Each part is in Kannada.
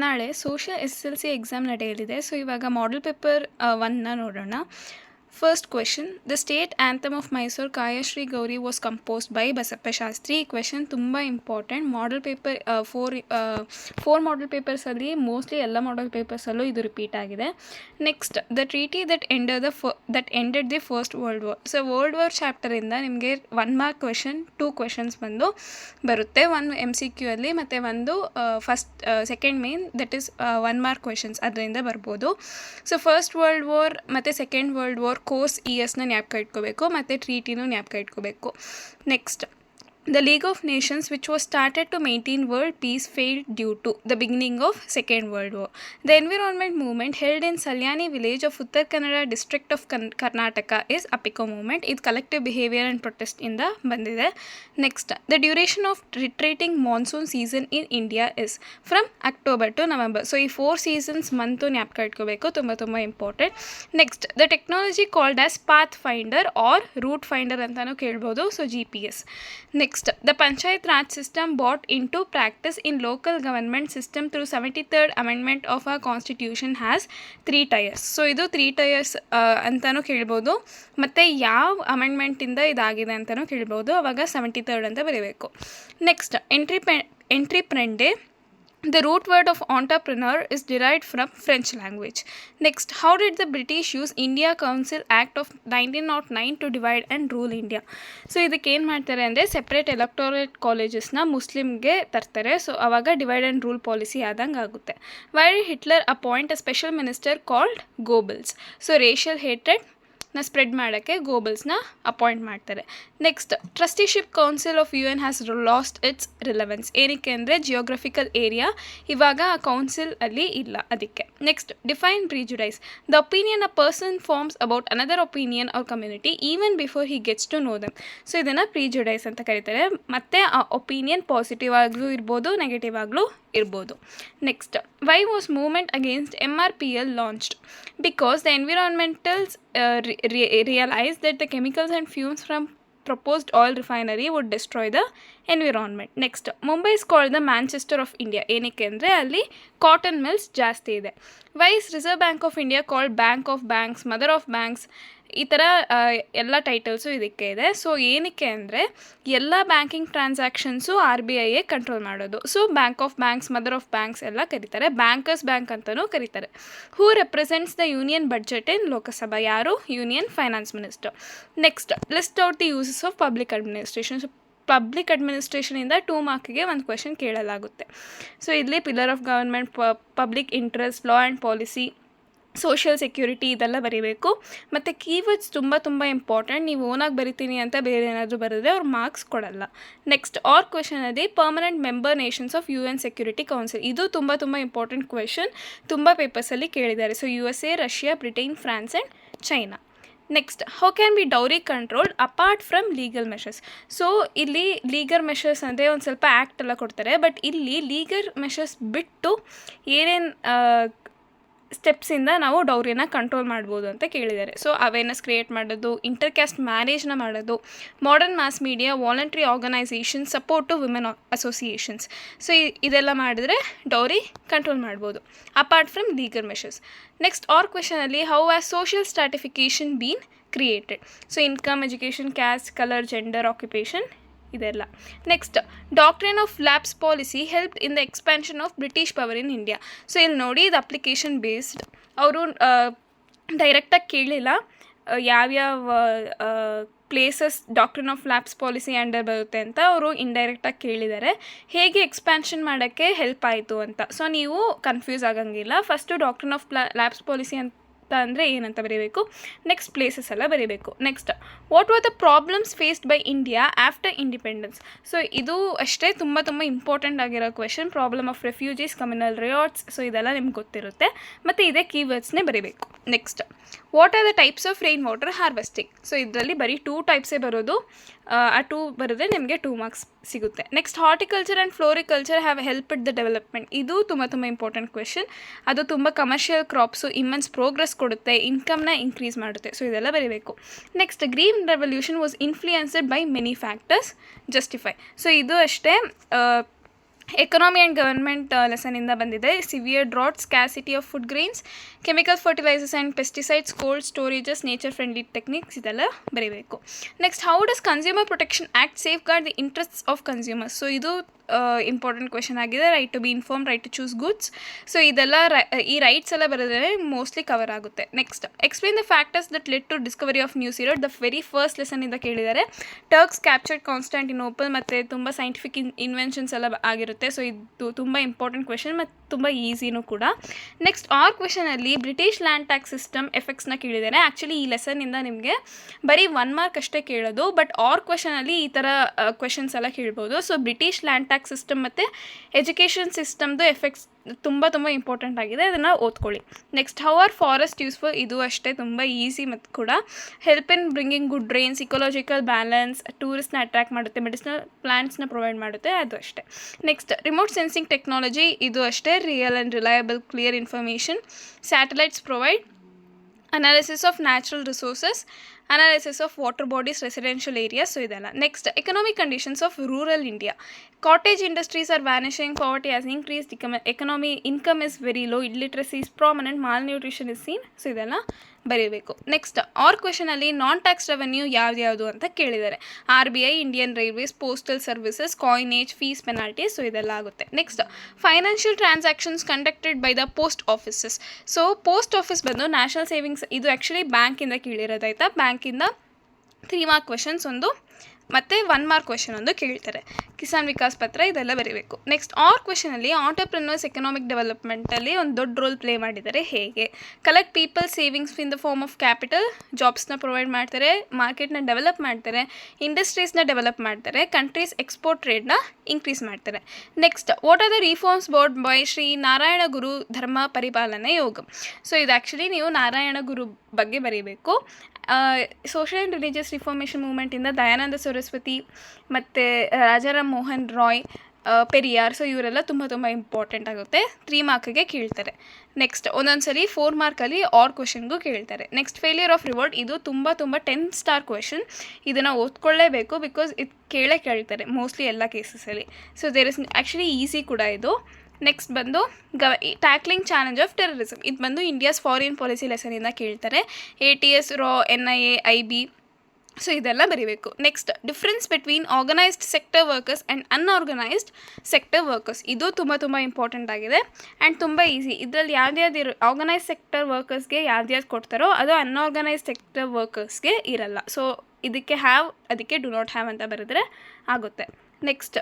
ನಾಳೆ ಸೋಷಿಯಲ್ SSLC ಎಕ್ಸಾಮ್ ನಡೆಯಲಿದೆ. ಸೊ ಇವಾಗ ಮಾಡೆಲ್ ಪೇಪರ್ 1ನ ನೋಡೋಣ. First question, the state anthem of Mysuru Kayashri Gauri was composed by Basappa Shastri. ಈ ಕ್ವೆಶನ್ ತುಂಬ important. Model paper four model ಪೇಪರ್ಸಲ್ಲಿ ಮೋಸ್ಟ್ಲಿ ಎಲ್ಲ ಮಾಡೆಲ್ ಪೇಪರ್ಸಲ್ಲೂ ಇದು ರಿಪೀಟ್ ಆಗಿದೆ. Next, the treaty that ended the first world war. So world war ಚಾಪ್ಟರಿಂದ ನಿಮಗೆ 1 ಮಾರ್ಕ್ ಕ್ವೆಶನ್ 2 ಕ್ವೆಶನ್ಸ್ ಬರುತ್ತೆ. ಒಂದು MCQ ಅಲ್ಲಿ ಮತ್ತು ಒಂದು second main that is 1 mark questions ಅದರಿಂದ ಬರ್ಬೋದು. ಸೊ ಫಸ್ಟ್ ವರ್ಲ್ಡ್ ವಾರ್ ಮತ್ತು ಸೆಕೆಂಡ್ ವರ್ಲ್ಡ್ ವಾರ್ ಕೋರ್ಸ್ ESನ ಜ್ಞಾಪಕ ಇಟ್ಕೋಬೇಕು ಮತ್ತು ಟ್ರೀಟಿನೂ ಜ್ಞಾಪಕ ಇಟ್ಕೋಬೇಕು. Next, the League of Nations, which was started to maintain world peace, failed due to the beginning of Second World War. The environment movement held in Salyani village of Uttar Kannada district of Karnataka is Apiko movement. It collective behavior and protest in the bandide. Next, the duration of retreating monsoon season in India is from October to November. So ಈ 4 seasons month ಜ್ಞಾಪಕ ಇಟ್ಕೋಬೇಕು, ತುಂಬ important. Next, the technology called as path finder or route finder ಅಂತಲೂ ಕೇಳ್ಬೋದು. So GPS. Next, the Panchayat Raj system brought into practice in local government system through 73rd amendment of our constitution has 3 tiers. So ಇದು 3 tiers ಅಂತಲೂ ಕೇಳ್ಬೋದು, ಮತ್ತು ಯಾವ ಅಮೆಂಡ್ಮೆಂಟಿಂದ ಇದಾಗಿದೆ ಅಂತಲೂ ಕೇಳ್ಬೋದು. ಅವಾಗ 73rd ಅಂತ ಬರೀಬೇಕು. Next, ಎಂಟ್ರಿಪ್ರೆಂಡೆ. The root word of entrepreneur is derived from French language. Next, how did the British use India Council Act of 1909 to divide and rule India? So ಇದಕ್ಕೆ ಏನು ಮಾಡ್ತಾರೆ ಅಂದರೆ ಸೆಪ್ರೇಟ್ ಎಲೆಕ್ಟೋರೇಟ್ ಕಾಲೇಜಸ್ನ ಮುಸ್ಲಿಮ್ಗೆ ತರ್ತಾರೆ. ಸೊ ಆವಾಗ ಡಿವೈಡ್ ಆ್ಯಂಡ್ ರೂಲ್ ಪಾಲಿಸಿ ಆದಂಗೆ ಆಗುತ್ತೆ. Why did Hitler appoint a special minister called Goebbels? So racial hatred spread ಮಾಡೋಕ್ಕೆ ಗೋಬಲ್ಸ್ನ ಅಪಾಯಿಂಟ್ ಮಾಡ್ತಾರೆ. Next, trusteeship council of UN has lost its relevance. ಏನಕ್ಕೆ ಅಂದರೆ ಜಿಯೋಗ್ರಫಿಕಲ್ ಏರಿಯಾ ಇವಾಗ ಆ ಕೌನ್ಸಿಲ್ ಅಲ್ಲಿ ಇಲ್ಲ, ಅದಕ್ಕೆ. Next, define prejudice. The opinion a person forms about another opinion or community even before he gets to know them. So ಇದನ್ನು ಪ್ರಿಜುಡೈಸ್ ಅಂತ ಕರೀತಾರೆ. ಮತ್ತು ಆ ಒಪಿನಿಯನ್ ಪಾಸಿಟಿವ್ ಆಗಲೂ ಇರ್ಬೋದು, ನೆಗೆಟಿವ್ ಆಗಲೂ ಇರ್ಬೋದು. Next, why was movement against MRPL launched? Because the environmentalists realized that the chemicals and fumes from proposed oil refinery would destroy the environment. Next, Mumbai is called the Manchester of India. ಏನಕ್ಕೆ ಅಂದರೆ ಅಲ್ಲಿ ಕಾಟನ್ ಮಿಲ್ಸ್ ಜಾಸ್ತಿ ಇದೆ. Why is reserve bank of India called bank of banks, mother of banks? ಈ ಥರ ಎಲ್ಲ ಟೈಟಲ್ಸು ಇದಕ್ಕೆ ಇದೆ. ಸೊ ಏನಕ್ಕೆ ಅಂದರೆ ಎಲ್ಲ ಬ್ಯಾಂಕಿಂಗ್ ಟ್ರಾನ್ಸಾಕ್ಷನ್ಸು RBI ಕಂಟ್ರೋಲ್ ಮಾಡೋದು. So bank of banks, mother of banks ಎಲ್ಲ ಕರೀತಾರೆ. ಬ್ಯಾಂಕರ್ಸ್ ಬ್ಯಾಂಕ್ ಅಂತಲೂ ಕರೀತಾರೆ. Who represents the union budget in Lok Sabha? ಯಾರು? Union finance minister. Next, list out the uses of public administration. So public ಅಡ್ಮಿನಿಸ್ಟ್ರೇಷನಿಂದ 2 ಮಾರ್ಕ್ಗೆ ಒಂದು ಕ್ವೆಶನ್ ಕೇಳಲಾಗುತ್ತೆ. ಸೊ ಇಲ್ಲಿ pillar of government, public interest, law and policy, social security ಇದೆಲ್ಲ ಬರೀಬೇಕು. ಮತ್ತು ಕೀವರ್ಡ್ಸ್ ತುಂಬ ಇಂಪಾರ್ಟೆಂಟ್. ನೀವು ಓನಾಗಿ ಬರಿತೀನಿ ಅಂತ ಬೇರೆ ಏನಾದರೂ ಬರೆದ್ರೆ ಅವ್ರು ಮಾರ್ಕ್ಸ್ ಕೊಡಲ್ಲ. ನೆಕ್ಸ್ಟ್, ಆರ್ ಕ್ವೆಶನಲ್ಲಿ permanent member nations of UN security council. ಇದು ತುಂಬ ಇಂಪಾರ್ಟೆಂಟ್ ಕ್ವೆಶನ್, ತುಂಬ ಪೇಪರ್ಸಲ್ಲಿ ಕೇಳಿದ್ದಾರೆ. So USA, Russia, Britain, France and China. Next, how can be dowry controlled apart from legal measures? So ಇಲ್ಲಿ ಲೀಗಲ್ ಮೆಷರ್ಸ್ ಅಂದರೆ ಒಂದು ಸ್ವಲ್ಪ ಆ್ಯಕ್ಟ್ ಎಲ್ಲ ಕೊಡ್ತಾರೆ, ಬಟ್ ಇಲ್ಲಿ ಲೀಗಲ್ ಮೆಷರ್ಸ್ ಬಿಟ್ಟು ಏನೇನು ಸ್ಟೆಪ್ಸಿಂದ ನಾವು ಡೌರಿನ ಕಂಟ್ರೋಲ್ ಮಾಡ್ಬೋದು ಅಂತ ಕೇಳಿದ್ದಾರೆ. ಸೊ ಅವೇರ್ನೆಸ್ ಕ್ರಿಯೇಟ್ ಮಾಡೋದು, ಇಂಟರ್ ಕ್ಯಾಸ್ಟ್ ಮ್ಯಾರೇಜ್ನ ಮಾಡೋದು, modern mass media, voluntary organisation, support to women associations. So ಇದೆಲ್ಲ ಮಾಡಿದ್ರೆ ಡೌರಿ ಕಂಟ್ರೋಲ್ ಮಾಡ್ಬೋದು apart from legal measures. Next, ಆರ್ ಕ್ವೆಶನಲ್ಲಿ how has social stratification been created? So income, education, caste, colour, gender, occupation ಇದೆಲ್ಲ. Next, doctrine of lapse policy help in the expansion of British power in India. So ಇಲ್ಲಿ ನೋಡಿ, ಇದು ಅಪ್ಲಿಕೇಶನ್ ಬೇಸ್ಡ್. ಅವರು ಡೈರೆಕ್ಟಾಗಿ ಕೇಳಿಲ್ಲ ಯಾವ್ಯಾವ places doctrine of lapse policy under ಬರುತ್ತೆ ಅಂತ. ಅವರು ಇಂಡೈರೆಕ್ಟಾಗಿ ಕೇಳಿದ್ದಾರೆ ಹೇಗೆ ಎಕ್ಸ್ಪ್ಯಾನ್ಷನ್ ಮಾಡೋಕ್ಕೆ ಹೆಲ್ಪ್ ಆಯಿತು ಅಂತ. ಸೊ ನೀವು ಕನ್ಫ್ಯೂಸ್ ಆಗಂಗಿಲ್ಲ. First doctrine of lapse policy ಅಂತ ಅಂದರೆ ಏನಂತ ಬರೀಬೇಕು. ನೆಕ್ಸ್ಟ್, ಪ್ಲೇಸಸ್ ಎಲ್ಲ ಬರೀಬೇಕು. Next, what are the problems faced by India after independence? So ಇದು ಅಷ್ಟೇ ತುಂಬ ಇಂಪಾರ್ಟೆಂಟ್ ಆಗಿರೋ question. Problem of refugees, communal riots. So ಇದೆಲ್ಲ ನಿಮ್ಗೆ ಗೊತ್ತಿರುತ್ತೆ, ಮತ್ತು ಇದೇ ಕೀವರ್ಡ್ಸ್ನೇ ಬರೀಬೇಕು. Next, what are the types of rain water harvesting? So ಇದರಲ್ಲಿ ಬರೀ 2 ಟೈಪ್ಸೇ ಬರೋದು. ಆ 2 ಬರೆದ್ರೆ ನಿಮಗೆ 2 ಮಾರ್ಕ್ಸ್ ಸಿಗುತ್ತೆ. Next, horticulture and floriculture have helped the development. ಇದು ತುಂಬ ಇಂಪಾರ್ಟೆಂಟ್ ಕ್ವೆಶನ್. ಅದು ತುಂಬ ಕಮರ್ಷಿಯಲ್ ಕ್ರಾಪ್ಸು, ಇಮ್ಮೆನ್ಸ್ ಪ್ರೋಗ್ರೆಸ್ ಕೊಡುತ್ತೆ, ಇನ್ಕಮ್ನ ಇನ್ಕ್ರೀಸ್ ಮಾಡುತ್ತೆ. ಸೊ ಇದೆಲ್ಲ ಬರೀಬೇಕು. Next, green revolution was influenced by many factors, justify. So ಇದು ಅಷ್ಟೇ. ಎಕನಾಮಿ ಆ್ಯಂಡ್ ಗವರ್ಮೆಂಟ್ ಲೆಸನಿಂದ ಬಂದಿದೆ. Severe drought, scarcity of food grains, chemical fertilizers and pesticides, cold storages, nature friendly techniques ಇದೆಲ್ಲ ಬರೀಬೇಕು. Next, how does consumer protection act safeguard the interests of consumers. So ಇದು ಇಂಪಾರ್ಟೆಂಟ್ ಕ್ವೆಶನ್ ಆಗಿದೆ. Right to be inform, right to choose goods. So ಇದೆಲ್ಲ ಈ ರೈಟ್ಸ್ ಎಲ್ಲ ಬರೆದರೆ ಮೋಸ್ಟ್ಲಿ ಕವರ್ ಆಗುತ್ತೆ. Next, explain the factors that led to discovery of new sea route. The very first ಲೆಸನಿಂದ ಕೇಳಿದ್ದಾರೆ. ಟರ್ಕ್ಸ್ ಕ್ಯಾಪ್ಚರ್ಡ್ ಕಾನ್ಸ್ಟಾಂಟಿನೋಪಲ್ ಮತ್ತು ತುಂಬ ಸೈಂಟಿಫಿಕ್ ಇನ್ವೆನ್ಷನ್ಸ್ ಎಲ್ಲ ಆಗಿರುತ್ತೆ. ಸೊ ಇದು ತುಂಬ ಇಂಪಾರ್ಟೆಂಟ್ ಕ್ವೆಶನ್ ಮತ್ತು ತುಂಬ ಈಸಿನೂ ಕೂಡ. ನೆಕ್ಸ್ಟ್, ಆರ್ ಕ್ವೆಶನಲ್ಲಿ ಬ್ರಿಟಿಷ್ ಲ್ಯಾಂಡ್ ಟ್ಯಾಕ್ಸ್ ಸಿಸ್ಟಮ್ ಎಫೆಕ್ಟ್ಸ್ನ ಕೇಳಿದ್ದಾರೆ. ಆ್ಯಕ್ಚುಲಿ ಈ ಲೆಸನ್ನಿಂದ ನಿಮಗೆ ಬರೀ 1 ಮಾರ್ಕ್ ಅಷ್ಟೇ ಕೇಳೋದು, ಬಟ್ ಆರ್ ಕ್ವೆಶನಲ್ಲಿ ಈ ಥರ ಕ್ವೆಶನ್ಸ್ ಎಲ್ಲ ಕೇಳ್ಬೋದು. So British land tax system ಮತ್ತು ಎಜುಕೇಷನ್ ಸಿಸ್ಟಮ್ದು ಎಫೆಕ್ಟ್ಸ್ ತುಂಬ ಇಂಪಾರ್ಟೆಂಟ್ ಆಗಿದೆ, ಅದನ್ನು ಓದ್ಕೊಳ್ಳಿ. Next, how are forest useful. ಇದು ಅಷ್ಟೇ ತುಂಬ ಈಸಿ ಮತ್ತು ಕೂಡ help in bringing good rains, ecological balance, ಟೂರಿಸ್ಟ್ನ ಅಟ್ರ್ಯಾಕ್ಟ್ ಮಾಡುತ್ತೆ, ಮೆಡಿಸಿನಲ್ ಪ್ಲಾಂಟ್ಸ್ನ ಪ್ರೊವೈಡ್ ಮಾಡುತ್ತೆ, ಅದು ಅಷ್ಟೇ. Next, remote sensing technology. ಇದು ಅಷ್ಟೇ real and reliable clear information. Satellites provide analysis of natural resources, analysis of water bodies, residential areas. So ಇದೆಲ್ಲ. Next, economic conditions of rural India. Cottage industries are vanishing, poverty has increased, economy income is very low, illiteracy is prominent, malnutrition is seen. So ಇದೆಲ್ಲ ಬರೀಬೇಕು. ನೆಕ್ಸ್ಟ್, ಆರ್ ಕ್ವೆಶನಲ್ಲಿ ನಾನ್ ಟ್ಯಾಕ್ಸ್ ರೆವೆನ್ಯೂ ಯಾವ್ದು ಅಂತ ಕೇಳಿದ್ದಾರೆ. RBI, Indian railways, postal services, coinage, fees, penalties. So ಇದೆಲ್ಲ ಆಗುತ್ತೆ. Next, financial transactions conducted by the post offices. So post office ಬಂದು ನ್ಯಾಷನಲ್ ಸೇವಿಂಗ್ಸ್, ಇದು ಆ್ಯಕ್ಚುಲಿ ಬ್ಯಾಂಕಿಂದ ಕೇಳಿರೋದಾಯ್ತಾ. ಬ್ಯಾಂಕಿಂದ 3 ಮಾರ್ಕ್ ಕ್ವೆಶನ್ಸ್ ಒಂದು ಮತ್ತು 1 ಮಾರ್ಕ್ ಕ್ವೆಶನ್ ಒಂದು ಕೇಳ್ತಾರೆ. ಕಿಸಾನ್ ವಿಕಾಸ್ ಪತ್ರ ಇದೆಲ್ಲ ಬರೀಬೇಕು. ನೆಕ್ಸ್ಟ್, ಆರ್ ಕ್ವೆಶನಲ್ಲಿ ಆಂಟರ್ಪ್ರಿನರ್ಸ್ ಎಕನಾಮಿಕ್ ಡೆವಲಪ್ಮೆಂಟಲ್ಲಿ ಒಂದು ದೊಡ್ಡ ರೋಲ್ ಪ್ಲೇ ಮಾಡಿದ್ದಾರೆ. ಹೇಗೆ? Collect people savings in the form of capital, ಜಾಬ್ಸ್ನ ಪ್ರೊವೈಡ್ ಮಾಡ್ತಾರೆ, ಮಾರ್ಕೆಟ್ನ ಡೆವಲಪ್ ಮಾಡ್ತಾರೆ, ಇಂಡಸ್ಟ್ರೀಸ್ನ ಡೆವಲಪ್ ಮಾಡ್ತಾರೆ, ಕಂಟ್ರೀಸ್ ಎಕ್ಸ್ಪೋರ್ಟ್ ಟ್ರೇಡ್ನ ಇನ್ಕ್ರೀಸ್ ಮಾಡ್ತಾರೆ. Next, what are the reforms brought by Shri Narayana Guru Dharma Paripalana yoga. So ಇದು ಆ್ಯಕ್ಚುಲಿ ನೀವು ನಾರಾಯಣ ಗುರು ಬಗ್ಗೆ ಬರೀಬೇಕು. ಸೋಷಿಯಲ್ ಆ್ಯಂಡ್ ರಿಲಿಜಿಯಸ್ ರಿಫಾರ್ಮೇಷನ್ ಮೂವ್ಮೆಂಟಿಂದ ದಯಾನಂದ ಸರಸ್ವತಿ ಮತ್ತು ರಾಜಾರಾಮ್ ಮೋಹನ್ ರಾಯ್, ಪೆರಿಯಾರ್. ಸೊ ಇವರೆಲ್ಲ ತುಂಬ ಇಂಪಾರ್ಟೆಂಟ್ ಆಗುತ್ತೆ. 3 ಮಾರ್ಕಿಗೆ ಕೇಳ್ತಾರೆ. ನೆಕ್ಸ್ಟ್, ಒಂದೊಂದ್ಸರಿ 4 ಮಾರ್ಕಲ್ಲಿ ಆರ್ ಕ್ವೆಶನ್ಗೂ ಕೇಳ್ತಾರೆ. Next, failure of revolt. ಇದು ತುಂಬ 10 ಸ್ಟಾರ್ ಕ್ವೆಶನ್. ಇದನ್ನು ಓದ್ಕೊಳ್ಳೇಬೇಕು, ಬಿಕಾಸ್ ಇದು ಕೇಳ್ತಾರೆ ಮೋಸ್ಟ್ಲಿ ಎಲ್ಲ ಕೇಸಸಲ್ಲಿ. So there is actually easy ಕೂಡ ಇದು. ನೆಕ್ಸ್ಟ್ ಬಂದು ಟ್ಯಾಕ್ಲಿಂಗ್ ಚಾಲೆಂಜ್ ಆಫ್ ಟೆರರಿಸಮ್. ಇದು ಬಂದು ಇಂಡಿಯಾಸ್ ಫಾರಿನ್ ಪಾಲಿಸಿ ಲೆಸನಿಂದ ಕೇಳ್ತಾರೆ. ATS, RAW, NIA, IB. So ಇದೆಲ್ಲ ಬರೀಬೇಕು. Next, difference between organised sector workers and unorganised sector workers. ಇದು ತುಂಬ ಇಂಪಾರ್ಟೆಂಟ್ ಆಗಿದೆ ಆ್ಯಂಡ್ ತುಂಬ ಈಸಿ. ಇದರಲ್ಲಿ ಯಾವ್ದು ಆರ್ಗನೈಸ್ ಸೆಕ್ಟರ್ ವರ್ಕರ್ಸ್ಗೆ ಯಾವ್ದು ಕೊಡ್ತಾರೋ ಅದು ಅನ್ಆರ್ಗನೈಸ್ ಸೆಕ್ಟರ್ ವರ್ಕರ್ಸ್ಗೆ ಇರಲ್ಲ. ಸೊ ಇದಕ್ಕೆ ಹ್ಯಾವ್, ಅದಕ್ಕೆ ಡು ನಾಟ್ ಹ್ಯಾವ್ ಅಂತ ಬರೆದ್ರೆ ಆಗುತ್ತೆ. Next,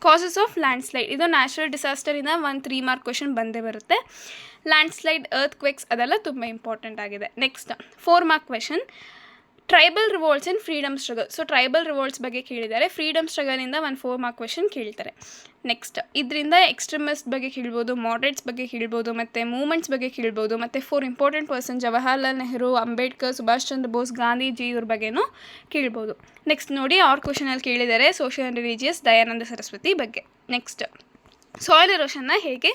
causes of land slide. ಇದು ನ್ಯಾಚುರಲ್ ಡಿಸಾಸ್ಟರಿಂದ 3 ಮಾರ್ಕ್ ಕ್ವೆಶನ್ ಬಂದೇ ಬರುತ್ತೆ. ಲ್ಯಾಂಡ್ ಸ್ಲೈಡ್, ಅರ್ತ್ ಕ್ವೇಕ್ಸ್ ಅದೆಲ್ಲ ತುಂಬ ಇಂಪಾರ್ಟೆಂಟ್ ಆಗಿದೆ. ನೆಕ್ಸ್ಟ್, 4 ಮಾರ್ಕ್ ಕ್ವೆಶನ್, ಟ್ರೈಬಲ್ ರಿವೋಲ್ಟ್ಸ್ ಇನ್ ಫ್ರೀಡಮ್ ಸ್ಟ್ರಗಲ್. ಸೊ ಟ್ರೈಬಲ್ ರಿವೋಲ್ಟ್ಸ್ ಬಗ್ಗೆ ಕೇಳಿದ್ದಾರೆ. ಫ್ರೀಡಮ್ ಸ್ಟ್ರಗಲಿಂದ 4 ಮಾರ್ಕ್ ಕ್ವೆಶನ್ ಕೇಳ್ತಾರೆ. ನೆಕ್ಸ್ಟ್, ಇದರಿಂದ ಎಕ್ಸ್ಟ್ರೀಮಿಸ್ಟ್ ಬಗ್ಗೆ ಕೇಳ್ಬೋದು, ಮಾಡ್ರೇಟ್ಸ್ ಬಗ್ಗೆ ಕೇಳ್ಬೋದು, ಮತ್ತು ಮೂವ್ಮೆಂಟ್ಸ್ ಬಗ್ಗೆ ಕೇಳ್ಬೋದು, ಮತ್ತು 4 ಇಂಪಾರ್ಟೆಂಟ್ ಪರ್ಸನ್ ಜವಾಹರ್ಲಾಲ್ ನೆಹರು, ಅಂಬೇಡ್ಕರ್, ಸುಭಾಷ್ ಚಂದ್ರ ಬೋಸ್, ಗಾಂಧೀಜಿ ಇವ್ರ ಬಗ್ಗೆನೂ ಕೇಳ್ಬೋದು. ನೆಕ್ಸ್ಟ್ ನೋಡಿ, ಆರ್ ಕ್ವೆಶನಲ್ಲಿ ಕೇಳಿದ್ದಾರೆ social and religious, Dayananda Saraswati ಬಗ್ಗೆ. ನೆಕ್ಸ್ಟ್, ಸಾಯಿಲ್ ಎರೋಷನ್ನ ಹೇಗೆ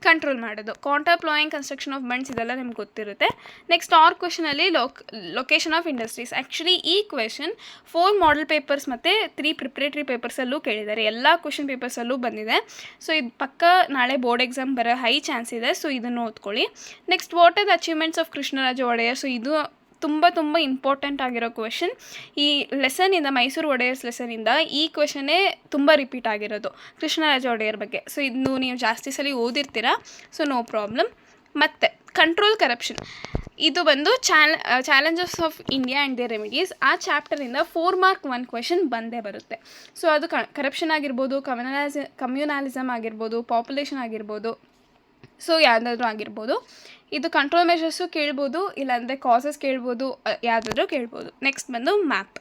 ಕಂಟ್ರೋಲ್ ಮಾಡೋದು, contour ploughing, construction of bunds, ಇದೆಲ್ಲ ನಿಮ್ಗೆ ಗೊತ್ತಿರುತ್ತೆ. ನೆಕ್ಸ್ಟ್, ಆರ್ ಕ್ವೆಶನಲ್ಲಿ ಲೊಕೇಶನ್ ಆಫ್ ಇಂಡಸ್ಟ್ರೀಸ್. ಆ್ಯಕ್ಚುಲಿ ಈ ಕ್ವೆಶನ್ 4 ಮಾಡೆಲ್ ಪೇಪರ್ಸ್ ಮತ್ತು 3 ಪ್ರಿಪ್ರೇಟರಿ ಪೇಪರ್ಸಲ್ಲೂ ಕೇಳಿದ್ದಾರೆ. ಎಲ್ಲ ಕ್ವೆಶನ್ ಪೇಪರ್ಸಲ್ಲೂ ಬಂದಿದೆ. ಸೊ ಇದು ಪಕ್ಕ ನಾಳೆ ಬೋರ್ಡ್ ಎಕ್ಸಾಮ್ ಬರೋ ಹೈ ಚಾನ್ಸ್ ಇದೆ. ಸೊ ಇದನ್ನು ಓದ್ಕೊಳ್ಳಿ. Next, what are the achievements of Krishnaraja Wodeyar. So ಇದು ತುಂಬ ಇಂಪಾರ್ಟೆಂಟ್ ಆಗಿರೋ ಕ್ವೆಶನ್. ಈ ಲೆಸನಿಂದ, ಮೈಸೂರು ಒಡೆಯರ್ಸ್ ಲೆಸನಿಂದ ಈ ಕ್ವೆಶನ್ನೇ ತುಂಬ ರಿಪೀಟ್ ಆಗಿರೋದು ಕೃಷ್ಣರಾಜ ಒಡೆಯರ್ ಬಗ್ಗೆ. ಸೊ ಇದನ್ನು ನೀವು ಜಾಸ್ತಿ ಸಲ ಓದಿರ್ತೀರ, ಸೊ ನೋ ಪ್ರಾಬ್ಲಮ್. ಮತ್ತು ಕಂಟ್ರೋಲ್ ಕರಪ್ಷನ್, ಇದು ಬಂದು challenges of India and they remedies. ಆ ಚಾಪ್ಟರಿಂದ 4 ಮಾರ್ಕ್ 1 ಕ್ವೆಶನ್ ಬಂದೇ ಬರುತ್ತೆ. ಸೊ ಅದು ಕರಪ್ಷನ್ ಆಗಿರ್ಬೋದು, ಕಮ್ಯುನಾಲಿಸಮ್ ಆಗಿರ್ಬೋದು, ಪಾಪ್ಯುಲೇಷನ್ ಆಗಿರ್ಬೋದು, ಸೊ ಯಾವುದಾದ್ರೂ ಆಗಿರ್ಬೋದು. ಇದು ಕಂಟ್ರೋಲ್ ಮೆಷರ್ಸು ಕೇಳ್ಬೋದು, ಇಲ್ಲಾಂದರೆ ಕಾಸಸ್ ಕೇಳ್ಬೋದು, ಯಾವುದಾದ್ರೂ ಕೇಳ್ಬೋದು. ನೆಕ್ಸ್ಟ್ ಬಂದು ಮ್ಯಾಪ್.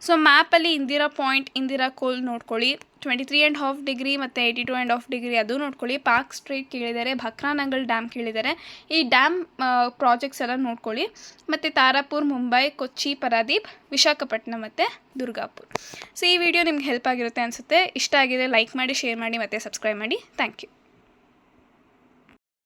ಸೊ ಮ್ಯಾಪಲ್ಲಿ ಇಂದಿರಾ ಪಾಯಿಂಟ್, ಇಂದಿರಾ ಕೋಲ್ ನೋಡ್ಕೊಳ್ಳಿ. 23.5 ಡಿಗ್ರಿ ಮತ್ತು 82.5 ಡಿಗ್ರಿ ಅದು ನೋಡ್ಕೊಳ್ಳಿ. ಪಾರ್ಕ್ ಸ್ಟ್ರೀಟ್ ಕೇಳಿದ್ದಾರೆ, ಭಕ್ರಾನಂಗಲ್ ಡ್ಯಾಮ್ ಕೇಳಿದ್ದಾರೆ. ಈ ಡ್ಯಾಮ್ ಪ್ರಾಜೆಕ್ಟ್ಸ್ ಎಲ್ಲ ನೋಡ್ಕೊಳ್ಳಿ. ಮತ್ತು ತಾರಾಪುರ್, ಮುಂಬೈ, ಕೊಚ್ಚಿ, ಪರಾದೀಪ್, ವಿಶಾಖಪಟ್ಟಣಂ ಮತ್ತು ದುರ್ಗಾಪುರ್. ಸೊ ಈ ವಿಡಿಯೋ ನಿಮ್ಗೆ ಹೆಲ್ಪ್ ಆಗಿರುತ್ತೆ ಅನಿಸುತ್ತೆ. ಇಷ್ಟ ಆಗಿದೆ ಲೈಕ್ ಮಾಡಿ, ಶೇರ್ ಮಾಡಿ ಮತ್ತು ಸಬ್ಸ್ಕ್ರೈಬ್ ಮಾಡಿ. Thank you.